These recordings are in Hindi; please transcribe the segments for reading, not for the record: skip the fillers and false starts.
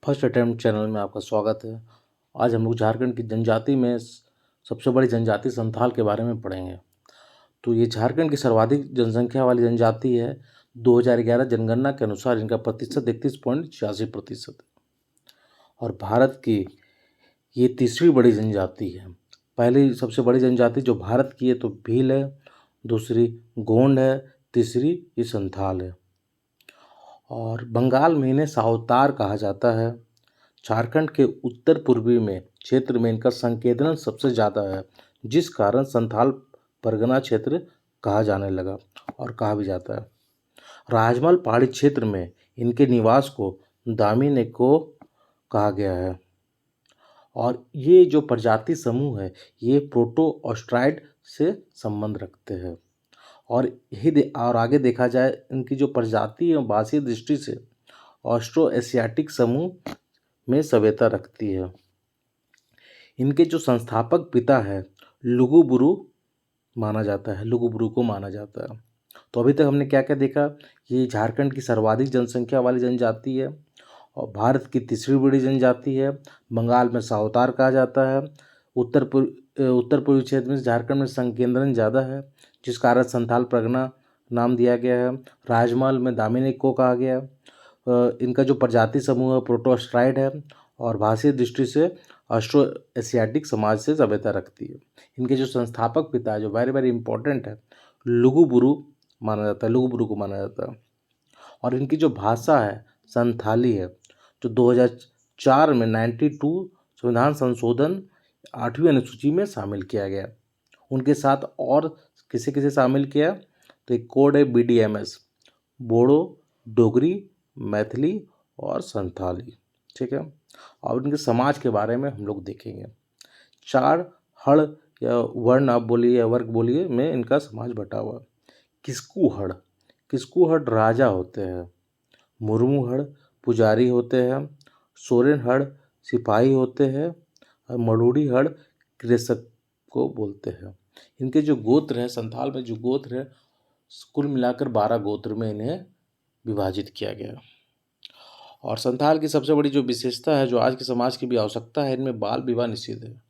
फर्स्ट अटेम्प्ट चैनल में आपका स्वागत है। आज हम लोग झारखंड की जनजाति में सबसे बड़ी जनजाति संथाल के बारे में पढ़ेंगे। तो ये झारखंड की सर्वाधिक जनसंख्या वाली जनजाति है। 2011 जनगणना के अनुसार इनका प्रतिशत 31.86% और भारत की ये तीसरी बड़ी जनजाति है। पहली सबसे बड़ी जनजाति जो भारत की है तो भील है, दूसरी गोंड है, तीसरी ये संथाल है। और बंगाल में इन्हें सावतार कहा जाता है। झारखंड के उत्तर पूर्वी में क्षेत्र में इनका संकेंद्रण सबसे ज़्यादा है, जिस कारण संथाल परगना क्षेत्र कहा जाने लगा और कहा भी जाता है। राजमहल पहाड़ी क्षेत्र में इनके निवास को दामिनेको कहा गया है। और ये जो प्रजाति समूह है ये प्रोटो ऑस्ट्राइड से संबंध रखते हैं। और आगे देखा जाए इनकी जो प्रजाति एवं भाषीय दृष्टि से ऑस्ट्रो एशियाटिक समूह में सभ्यता रखती है। इनके जो संस्थापक पिता है लुगुबुरु माना जाता है, लुगुबुरु को माना जाता है। तो अभी तक हमने क्या क्या देखा। ये झारखंड की सर्वाधिक जनसंख्या वाली जनजाति है और भारत की तीसरी बड़ी जनजाति है। बंगाल में सावतार कहा जाता है। उत्तर पूर्वी क्षेत्र में झारखंड में संकेंद्रण ज़्यादा है, जिस कारण संथाल परगना नाम दिया गया है। राजमहल में दामिनेको कहा गया है। इनका जो प्रजाति समूह है प्रोटोस्ट्राइड है और भाषीय दृष्टि से ऑस्ट्रो एशियाटिक समाज से सभ्यता रखती है। इनके जो संस्थापक पिता है जो वेरी वेरी इंपॉर्टेंट है लुगुबुरु माना जाता है, लुगुबुरु को माना जाता है। और इनकी जो भाषा है संथाली है, जो 2004 में 92 संविधान संशोधन 8वीं अनुसूची में शामिल किया गया। उनके साथ और किसे किसे शामिल किया तो एक कोड है BDMS, बोडो, डोगरी, मैथिली और संथाली। ठीक है। और इनके समाज के बारे में हम लोग देखेंगे। 4 हड़ या वर्ण आप बोलिए या वर्ग बोलिए में इनका समाज बटा हुआ है। किस्कू हड़ राजा होते हैं। मुर्मू हड़ पुजारी होते हैं। सोरेन हड़ सिपाही होते हैं और मडूरी हड़ कृषक को बोलते हैं। इनके जो गोत्र है संथाल में जो गोत्र है कुल मिलाकर 12 गोत्र में इन्हें विभाजित किया गया। और संथाल की सबसे बड़ी जो विशेषता है जो आज के समाज की भी आवश्यकता है, इनमें बाल विवाह निषिद्ध है।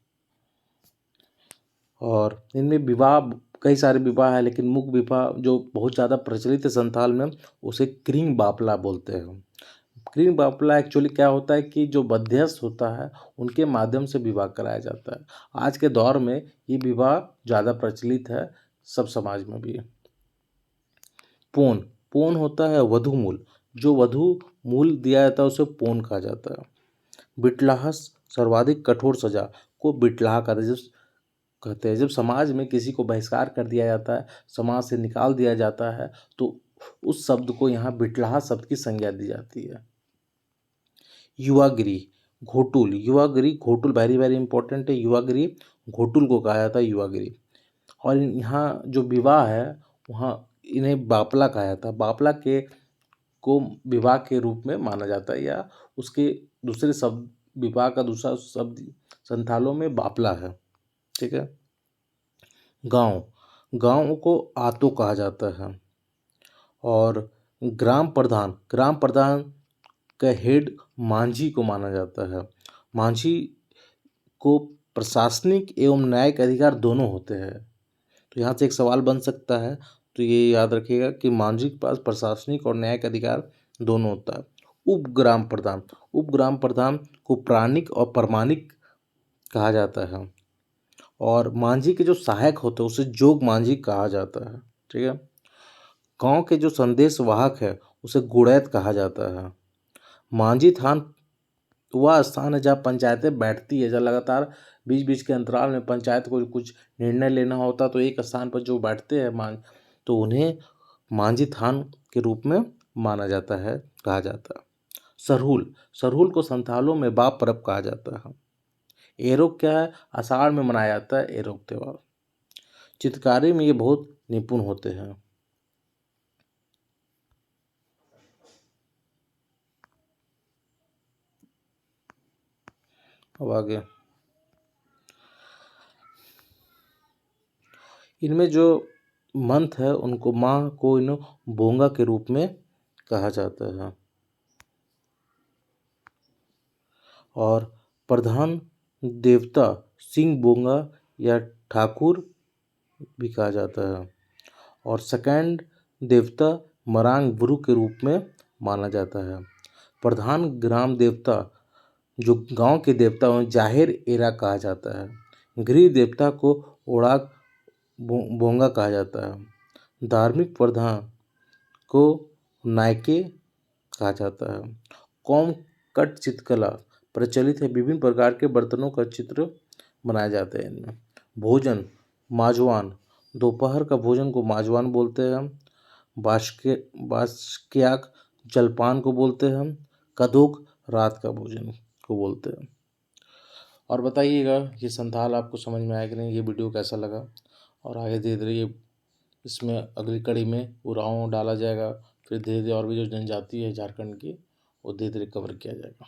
और इनमें विवाह कई सारे विवाह है, लेकिन मुख्य विवाह जो बहुत ज़्यादा प्रचलित है संथाल में उसे क्रीम बापला बोलते हैं। क्रीम बापला एक्चुअली क्या होता है कि जो मध्यस्थ होता है उनके माध्यम से विवाह कराया जाता है। आज के दौर में ये विवाह ज़्यादा प्रचलित है, सब समाज में भी है। पोन होता है वधू मूल, जो वधू मूल दिया जाता है उसे पोन कहा जाता है। बिटलाह सर्वाधिक कठोर सजा को बिटलाह कहते हैं। जब समाज में किसी को बहिष्कार कर दिया जाता है, समाज से निकाल दिया जाता है, तो उस शब्द को यहाँ बिटलाह शब्द की संज्ञा दी जाती है। युवागिरी घोटुल वेरी वेरी इंपॉर्टेंट है। युवागिरी घोटुल को कहा जाता है युवागिरी। और यहाँ जो विवाह है वहाँ इन्हें बापला कहा जाता है। बापला को विवाह के रूप में माना जाता है या उसके दूसरे शब्द विवाह का दूसरा शब्द संथालों में बापला है। ठीक है। गांव को आतो कहा जाता है। और ग्राम प्रधान का हेड मांझी को माना जाता है। मांझी को प्रशासनिक एवं न्यायिक अधिकार दोनों होते हैं। तो यहाँ से एक सवाल बन सकता है, तो ये याद रखिएगा कि मांझी के पास प्रशासनिक और न्यायिक अधिकार दोनों होता है। उपग्राम प्रधान को प्राणिक और प्रमाणिक कहा जाता है। और मांझी के जो सहायक होते हैं उसे जोग मांझी कहा जाता है। ठीक है। गांव के जो संदेश वाहक है उसे गुड़ैत कहा जाता है। मांझी थान वह स्थान है जहाँ पंचायतें बैठती है, जहाँ लगातार बीच बीच के अंतराल में पंचायत को कुछ निर्णय लेना होता तो एक स्थान पर जो बैठते हैं तो उन्हें मांझी थान के रूप में माना जाता है, कहा जाता है। सरहुल को संथालों में बाप परब कहा जाता है। एरोग क्या है, आषाढ़ में मनाया जाता है एरोग त्यौहार। चित्रकारी में ये बहुत निपुण होते हैं। अब आगे इनमें जो मंथ है उनको माह को इन्हें बोंगा के रूप में कहा जाता है। और प्रधान देवता सिंह बोंगा या ठाकुर भी कहा जाता है। और सेकंड देवता मरांग गुरु के रूप में माना जाता है। प्रधान ग्राम देवता जो गांव के देवता हैं जाहिर एरा कहा जाता है। गृह देवता को ओड़ाक बोंगा कहा जाता है। धार्मिक प्रधान को नायके कहा जाता है। कौम कट चित्रकला प्रचलित है। विभिन्न प्रकार के बर्तनों का चित्र बनाए जाते हैं इनमें। भोजन माजवान, दोपहर का भोजन को माजवान बोलते हैं हम। बास्क्याक जलपान को बोलते हैं हम। कदोक रात का भोजन को बोलते हैं। और बताइएगा ये संथाल आपको समझ में आया कि नहीं, ये वीडियो कैसा लगा। और आगे धीरे धीरे ये इसमें अगली कड़ी में उरांव डाला जाएगा। फिर धीरे धीरे और भी जो जनजाति है झारखंड की वो धीरे धीरे कवर किया जाएगा।